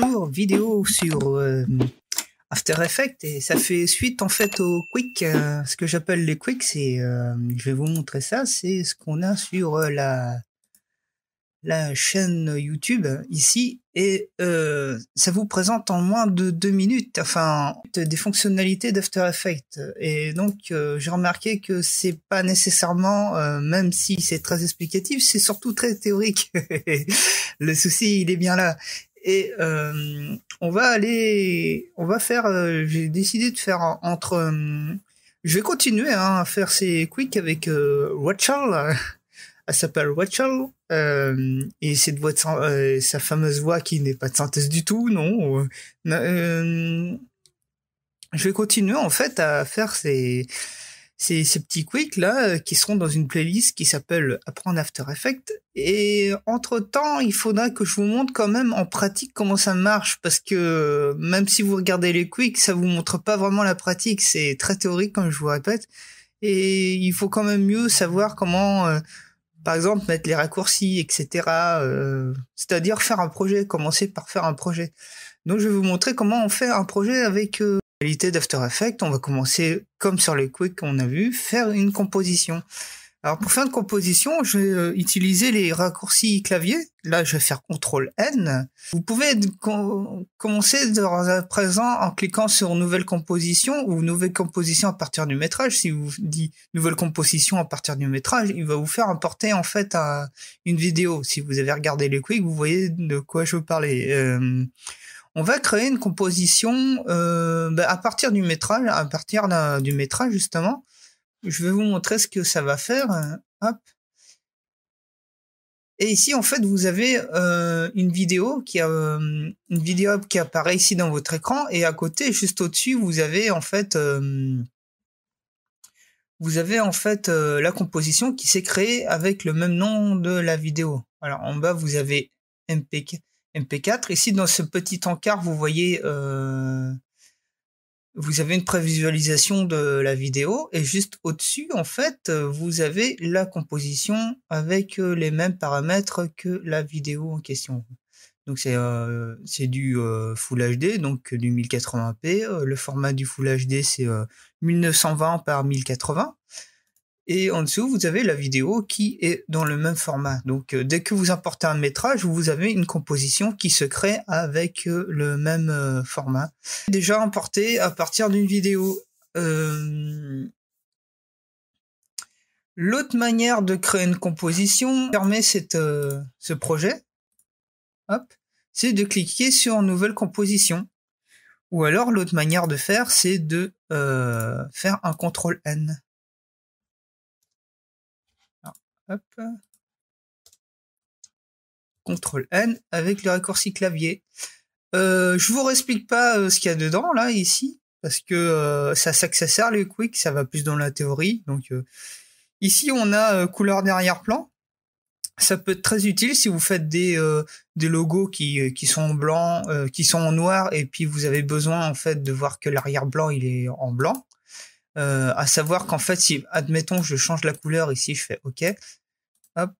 bonjour, vidéo sur After Effects et ça fait suite en fait au Quick. Ce que j'appelle les Quick, c'est, je vais vous montrer ça, c'est ce qu'on a sur la chaîne YouTube ici et ça vous présente en moins de 2 minutes, enfin des fonctionnalités d'After Effects. Et donc j'ai remarqué que c'est pas nécessairement, même si c'est très explicatif, c'est surtout très théorique. Le souci il est bien là. Et on va faire, j'ai décidé de faire je vais continuer à faire ces quicks avec Rachel. Elle s'appelle Rachel, et cette voix sa fameuse voix qui n'est pas de synthèse du tout, non. Je vais continuer en fait à faire ces petits quicks là qui seront dans une playlist qui s'appelle Apprendre After Effects. Et entre temps, il faudra que je vous montre quand même en pratique comment ça marche, parce que même si vous regardez les quicks, ça vous montre pas vraiment la pratique, c'est très théorique comme je vous répète. Et il faut quand même mieux savoir comment, par exemple, mettre les raccourcis, etc. C'est-à-dire faire un projet, commencer par faire un projet. Donc je vais vous montrer comment on fait un projet avec qualité d'After Effects. On va commencer, comme sur les quicks qu'on a vu, faire une composition. Alors pour faire une composition, je vais utiliser les raccourcis clavier. Là, je vais faire CTRL-N. Vous pouvez commencer à présent en cliquant sur Nouvelle composition ou Nouvelle composition à partir du métrage. Si vous dites Nouvelle composition à partir du métrage, il va vous faire importer en fait une vidéo. Si vous avez regardé les quicks, vous voyez de quoi je veux parler. On va créer une composition à partir du métrage, du métrage justement. Je vais vous montrer ce que ça va faire. Hop. Et ici, en fait, vous avez une vidéo qui apparaît ici dans votre écran, et à côté, juste au-dessus, vous avez en fait la composition qui s'est créée avec le même nom de la vidéo. Alors en bas, vous avez MP4. Ici, dans ce petit encart, vous voyez vous avez une prévisualisation de la vidéo, et juste au-dessus, en fait, vous avez la composition avec les mêmes paramètres que la vidéo en question. Donc c'est du Full HD, donc du 1080p. Le format du Full HD, c'est 1920 par 1080. Et en dessous, vous avez la vidéo qui est dans le même format. Donc, dès que vous importez un métrage, vous avez une composition qui se crée avec le même format. Déjà importé à partir d'une vidéo. L'autre manière de créer une composition, fermer ce projet, hop, c'est de cliquer sur Nouvelle composition. Ou alors, l'autre manière de faire, c'est de faire un CTRL-N. Hop. CTRL-N avec le raccourci clavier. Je vous explique pas ce qu'il y a dedans là ici, parce que ça sert les quicks, ça va plus dans la théorie. Donc ici on a couleur d'arrière-plan. Ça peut être très utile si vous faites des logos qui sont en blanc, qui sont en noir, et puis vous avez besoin en fait de voir que l'arrière-plan il est en blanc. À savoir qu'en fait, si admettons je change la couleur ici, je fais OK. Hop.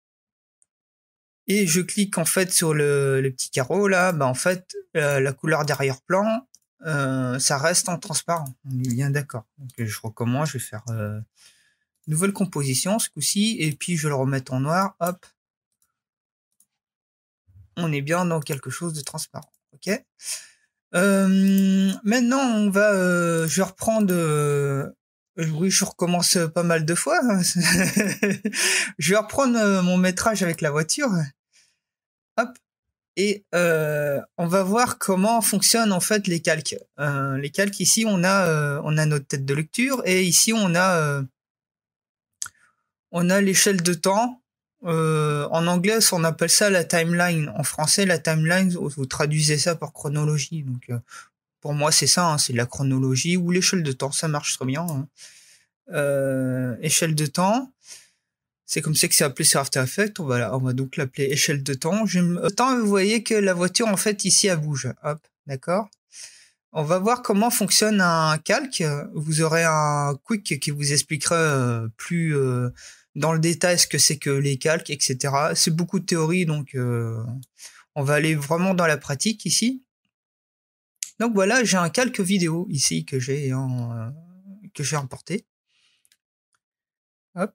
Et je clique en fait sur le petit carreau là, en fait la couleur d'arrière-plan, ça reste en transparent. On est bien d'accord. Donc je recommence, je vais faire nouvelle composition ce coup-ci, et puis je vais le remettre en noir. Hop, on est bien dans quelque chose de transparent. Ok. Maintenant je vais reprendre. Oui, je recommence pas mal de fois. Je vais reprendre mon métrage avec la voiture. Hop. Et on va voir comment fonctionnent en fait les calques. Les calques, ici on a notre tête de lecture, et ici on a l'échelle de temps. En anglais on appelle ça la timeline. En français la timeline, vous traduisez ça par chronologie. Donc pour moi c'est ça, c'est la chronologie ou l'échelle de temps, ça marche très bien. Échelle de temps. C'est comme ça que c'est appelé sur After Effects. On va donc l'appeler échelle de temps. Vous voyez que la voiture, en fait, ici, elle bouge. Hop, d'accord. On va voir comment fonctionne un calque. Vous aurez un quick qui vous expliquera plus dans le détail ce que c'est que les calques, etc. C'est beaucoup de théorie, donc on va aller vraiment dans la pratique ici. Donc voilà, j'ai un calque vidéo ici que j'ai importé. Hop.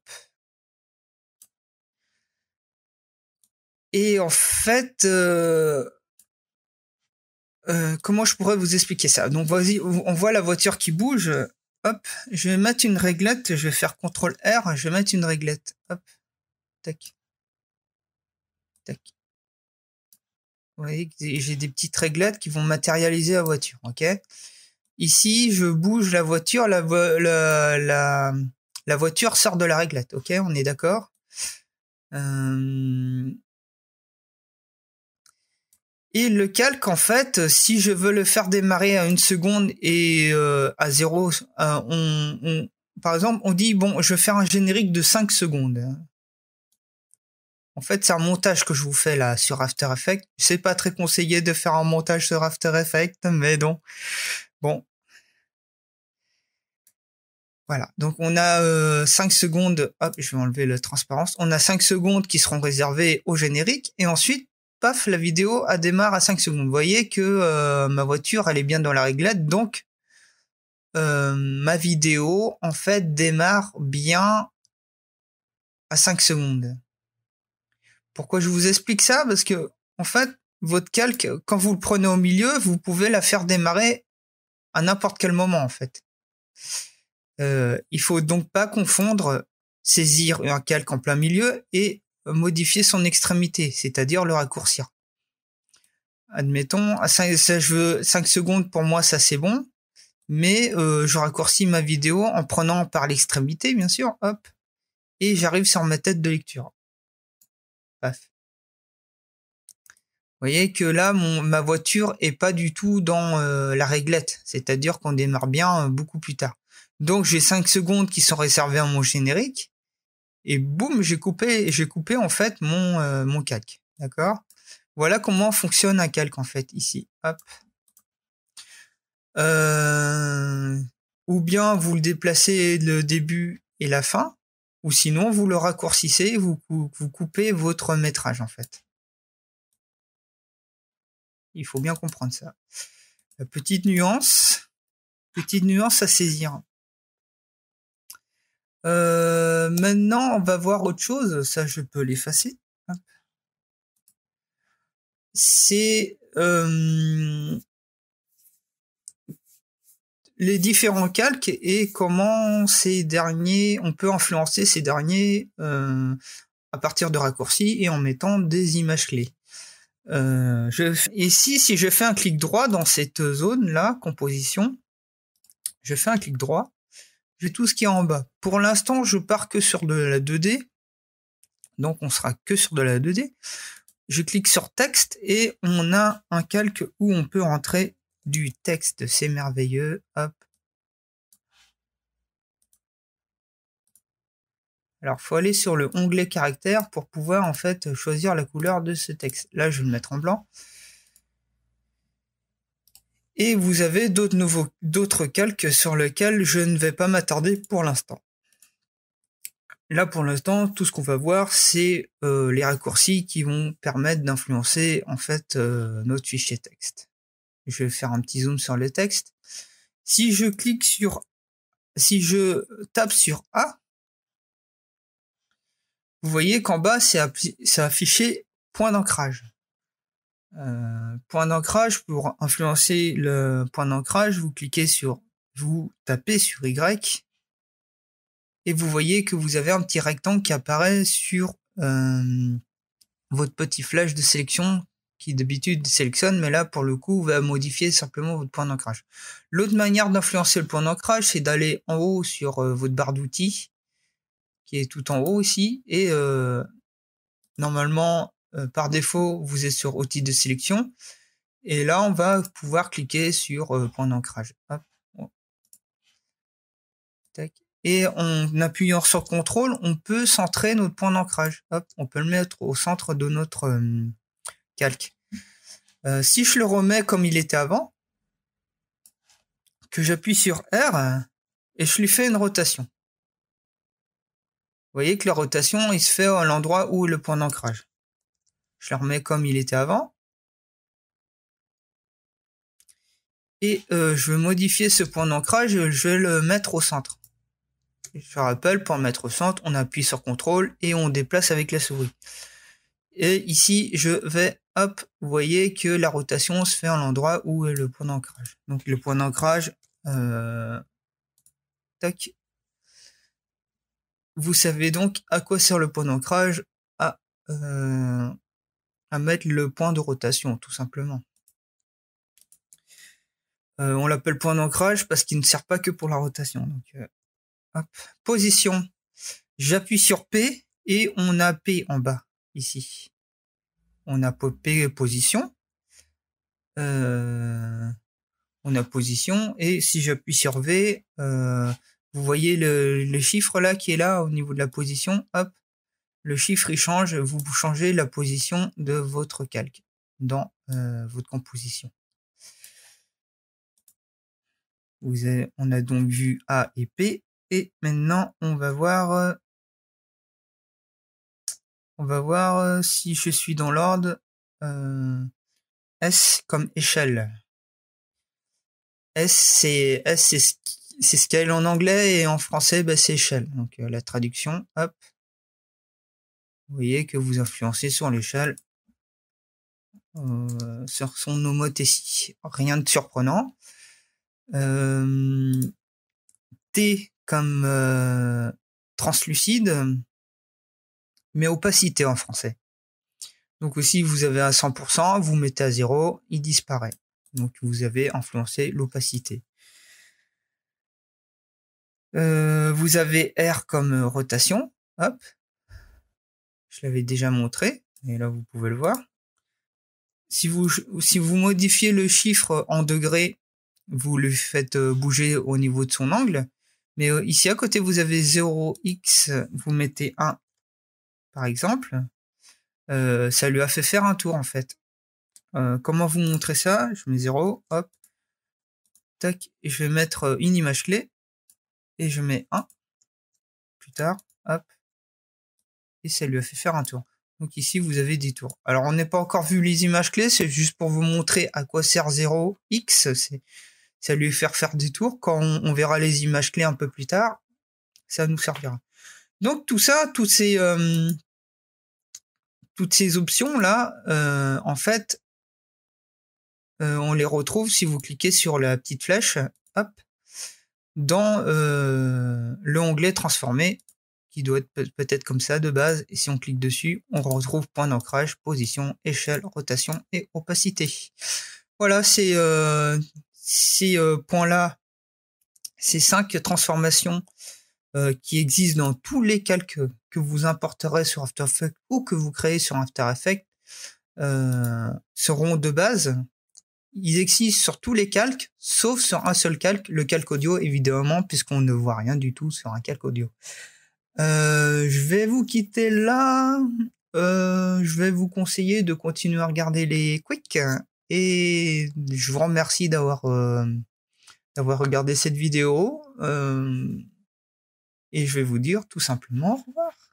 Et en fait, comment je pourrais vous expliquer ça? Donc vas-y, on voit la voiture qui bouge. Hop, je vais mettre une réglette, je vais faire CTRL R, je vais mettre une réglette. Hop, tac, tac. Vous voyez que j'ai des petites réglettes qui vont matérialiser la voiture, ok? Ici, je bouge la voiture, la voiture sort de la réglette, ok? On est d'accord? Et le calque, en fait, si je veux le faire démarrer à 1 seconde et à 0, par exemple, on dit, bon, je vais faire un générique de 5 secondes. En fait, c'est un montage que je vous fais là sur After Effects. C'est pas très conseillé de faire un montage sur After Effects, mais non. Bon. Voilà. Donc, on a 5 secondes. Hop, je vais enlever la transparence. On a 5 secondes qui seront réservées au générique. Et ensuite, paf, la vidéo a démarre à 5 secondes. Vous voyez que ma voiture, elle est bien dans la réglette. Donc, ma vidéo, en fait, démarre bien à 5 secondes. Pourquoi je vous explique ça? Parce que, en fait, votre calque, quand vous le prenez au milieu, vous pouvez la faire démarrer à n'importe quel moment, en fait. Il faut donc pas confondre saisir un calque en plein milieu et modifier son extrémité, c'est-à-dire le raccourcir. Admettons, à 5 secondes, pour moi, ça c'est bon, mais je raccourcis ma vidéo en prenant par l'extrémité, bien sûr, hop, et j'arrive sur ma tête de lecture. Paf. Vous voyez que là, ma voiture est pas du tout dans la réglette, c'est-à-dire qu'on démarre bien beaucoup plus tard. Donc j'ai 5 secondes qui sont réservées à mon générique, et boum, j'ai coupé en fait mon calque, d'accord? Voilà comment fonctionne un calque en fait ici. Hop. Ou bien vous le déplacez le début et la fin, ou sinon vous le raccourcissez, vous coupez votre métrage en fait. Il faut bien comprendre ça. Petite nuance à saisir. Maintenant, on va voir autre chose. Ça, je peux l'effacer. C'est les différents calques et comment ces derniers, on peut influencer ces derniers à partir de raccourcis et en mettant des images clés. Ici, si je fais un clic droit dans cette zone-là, composition, je fais un clic droit, j'ai tout ce qui est en bas. Pour l'instant, je pars que sur de la 2D, donc on sera que sur de la 2D. Je clique sur texte et on a un calque où on peut rentrer du texte. C'est merveilleux. Hop. Alors, faut aller sur le onglet caractère pour pouvoir en fait choisir la couleur de ce texte. Là, je vais le mettre en blanc. Et vous avez d'autres calques sur lesquels je ne vais pas m'attarder pour l'instant. Là, pour l'instant, tout ce qu'on va voir, c'est les raccourcis qui vont permettre d'influencer en fait notre fichier texte. Je vais faire un petit zoom sur le texte. Si je tape sur A, vous voyez qu'en bas, c'est affiché point d'ancrage. Point d'ancrage, pour influencer le point d'ancrage, vous tapez sur Y et vous voyez que vous avez un petit rectangle qui apparaît sur votre petit flash de sélection qui d'habitude sélectionne, mais là pour le coup va modifier simplement votre point d'ancrage. L'autre manière d'influencer le point d'ancrage, c'est d'aller en haut sur votre barre d'outils qui est tout en haut ici et normalement par défaut vous êtes sur outils de sélection et là on va pouvoir cliquer sur point d'ancrage. Tac. Et en appuyant sur CTRL, on peut centrer notre point d'ancrage. Hop, on peut le mettre au centre de notre calque. Si je le remets comme il était avant, que j'appuie sur R et je lui fais une rotation. Vous voyez que la rotation, il se fait à l'endroit où est le point d'ancrage. Je le remets comme il était avant. Et je vais modifier ce point d'ancrage, je vais le mettre au centre. Je rappelle, pour le mettre au centre, on appuie sur CTRL et on déplace avec la souris. Et ici, je vais, hop, vous voyez que la rotation se fait à l'endroit où est le point d'ancrage. Donc le point d'ancrage, tac. Vous savez donc à quoi sert le point d'ancrage, à mettre le point de rotation, tout simplement. On l'appelle point d'ancrage parce qu'il ne sert pas que pour la rotation. Donc, hop. Position. J'appuie sur P et on a P en bas, ici. On a P position. On a position. Et si j'appuie sur V, vous voyez le chiffre là qui est là au niveau de la position. Hop. Le chiffre il change. Vous changez la position de votre calque dans votre composition. On a donc vu A et P. Et maintenant, on va voir si je suis dans l'ordre. S comme échelle. S c'est scale en anglais et en français c'est échelle. Donc la traduction, hop. Vous voyez que vous influencez sur l'échelle, sur son homothétie. Rien de surprenant. T comme translucide, mais opacité en français. Donc aussi, vous avez à 100%, vous mettez à 0, il disparaît. Donc vous avez influencé l'opacité. Vous avez R comme rotation. Hop. Je l'avais déjà montré. Et là, vous pouvez le voir. Si vous modifiez le chiffre en degrés, vous le faites bouger au niveau de son angle. Mais ici, à côté, vous avez 0x, vous mettez 1, par exemple. Ça lui a fait faire un tour, en fait. Comment vous montrer ça? Je mets 0, hop. Tac. Et je vais mettre une image clé. Et je mets 1. Plus tard, hop. Et ça lui a fait faire un tour. Donc ici, vous avez des tours. Alors, on n'est pas encore vu les images clés, c'est juste pour vous montrer à quoi sert 0x. Ça lui fait faire des tours. Quand on verra les images clés un peu plus tard, ça nous servira. Donc tout ça, toutes ces options-là, en fait, on les retrouve si vous cliquez sur la petite flèche, hop, dans le onglet transformé, qui doit être peut-être comme ça de base, et si on clique dessus, on retrouve point d'ancrage, position, échelle, rotation et opacité. Voilà, ces points-là, ces 5 transformations qui existent dans tous les calques que vous importerez sur After Effects ou que vous créez sur After Effects seront de base. Ils existent sur tous les calques, sauf sur un seul calque, le calque audio évidemment, puisqu'on ne voit rien du tout sur un calque audio. Je vais vous quitter là. Je vais vous conseiller de continuer à regarder les quicks et je vous remercie d'avoir regardé cette vidéo. Et je vais vous dire tout simplement au revoir.